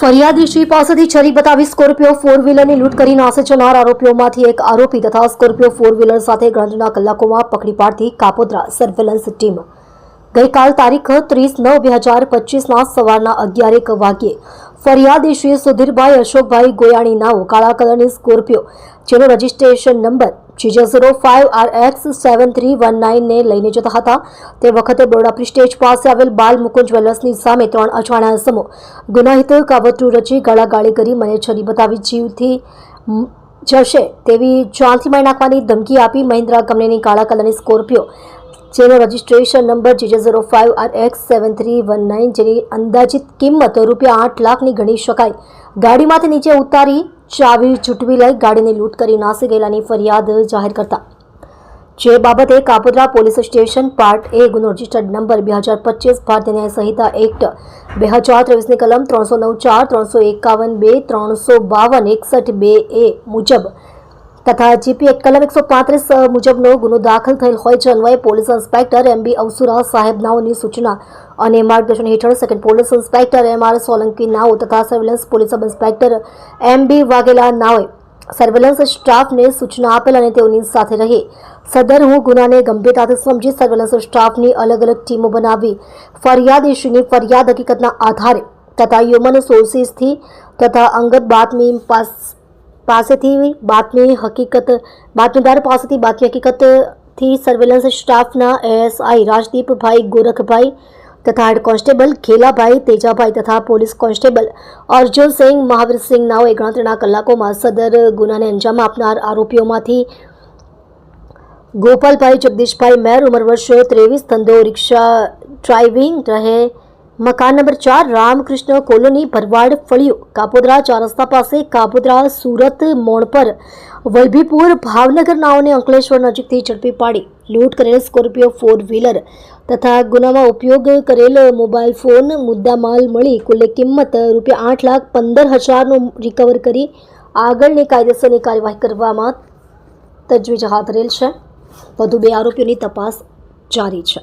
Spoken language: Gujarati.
ફરિયાદી શ્રી પાસેથી છરી બતાવી સ્કોર્પિયો ફોર વ્હીલરની લૂંટ કરી નાસી જનાર આરોપીઓમાંથી એક આરોપી તથા સ્કોર્પિયો ફોર વ્હીલર સાથે ગણતરીના કલાકોમાં પકડી પાડતી કાપોદ્રા સર્વેલન્સ ટીમ ગઈકાલ તારીખ 30/9/2025ના સવારના 11:01 વાગ્યે ફરિયાદી શ્રી સુધીરભાઈ અશોકભાઈ ગોયાણી નાઓ કાળા કલરની સ્કોર્પિયો જેનો રજીસ્ટ્રેશન નંબર GJ05RX7319 ને લઈને જતા હતા તે વખતે બરોડા પ્રિસ્ટેજ પાસે આવેલ બાલ મુકુંદ જ્વેલર્સની સામે 3 અજાણ્યા સમૂહ ગુનાહિત કાવતરું રચી ગાળાગાળી કરી મને છરી બતાવી જીવથી જશે તેવી જાનથી મારી નાખવાની ધમકી આપી મહિન્દ્રા કંપનીની કાળા કલરની સ્કોર્પિયો જેનો રજીસ્ટ્રેશન નંબર GJ05RX7319 જેની અંદાજિત કિંમત ₹8 લાખની ગણી શકાય ગાડીમાંથી નીચે ઉતારી ચાવી છૂટવી લઈ ગાડીને લૂંટ કરી નાસી ગયેલાની ફરિયાદ જાહેર કરતા જે બાબતે કાપોદ્રા પોલીસ સ્ટેશન પાર્ટ એ ગુનો રજીસ્ટર્ડ નંબર 2025 ભારતીય ન્યાય સંહિતા એક્ટ 2023ની કલમ 309(4), 351(2), 352, 61(2) મુજબ તથા જીપી એક્ટ કલમ 135 મુજબનો ગુનો દાખલ થયેલ હોય છે. અન્વયે પોલીસ ઇન્સ્પેક્ટર MB અવસુરા સાહેબ નાઓની સૂચના અને માર્ગદર્શન હેઠળ second police inspector MR Solanki નાઓ તથા surveillance police sub inspector MB Vaghela નાઓએ સર્વેલન્સ સ્ટાફને સૂચના આપેલ અને તેઓની સાથે રહી સદર ગુનાને ગંભીરતાથી સમજી સર્વેલન્સ સ્ટાફની અલગ અલગ ટીમો બનાવી ફરિયાદીશ્રીની ફરિયાદ હકીકતના આધારે તથા હ્યુમન સોર્સિસથી તથા અંગત બાતમી બાતમીદાર પાસેથી બાતમી હકીકતથી સર્વેલન્સ સ્ટાફના ASI રાજદીપભાઈ ગોરખભાઈ તથા હેડ કોન્સ્ટેબલ ખેલાભાઈ તેજાભાઈ તથા પોલીસ કોન્સ્ટેબલ અર્જુનસિંહ મહાવીરસિંહ નાઓએ ગણતરીના કલાકોમાં સદર ગુનાને અંજામ આપનાર આરોપીઓમાંથી ગોપાલભાઈ જગદીશભાઈ મેર ઉંમર વર્ષ 23 ધંધો રિક્ષા ડ્રાઇવિંગ રહે મકાન નંબર 4 રામકૃષ્ણ કોલોની ભરવાડ ફળિયો કાપોદ્રા 4 રસ્તા પાસે કાપોદ્રા સુરત મોડ પર વલભીપુર ભાવનગર નાઓને અંકલેશ્વર નજીકથી ઝડપી પાડી લૂંટ કરેલ સ્કોર્પિયો ફોર વ્હીલર તથા ગુનામાં ઉપયોગ કરેલ મોબાઈલ ફોન મુદ્દામાલ મળી કુલ કિંમત ₹8,15,000નું રિકવર કરી આગળની કાયદેસરની કાર્યવાહી કરવામાં તજવીજ હાથ ધરેલ છે. વધુ 2 આરોપીઓની તપાસ જારી છે.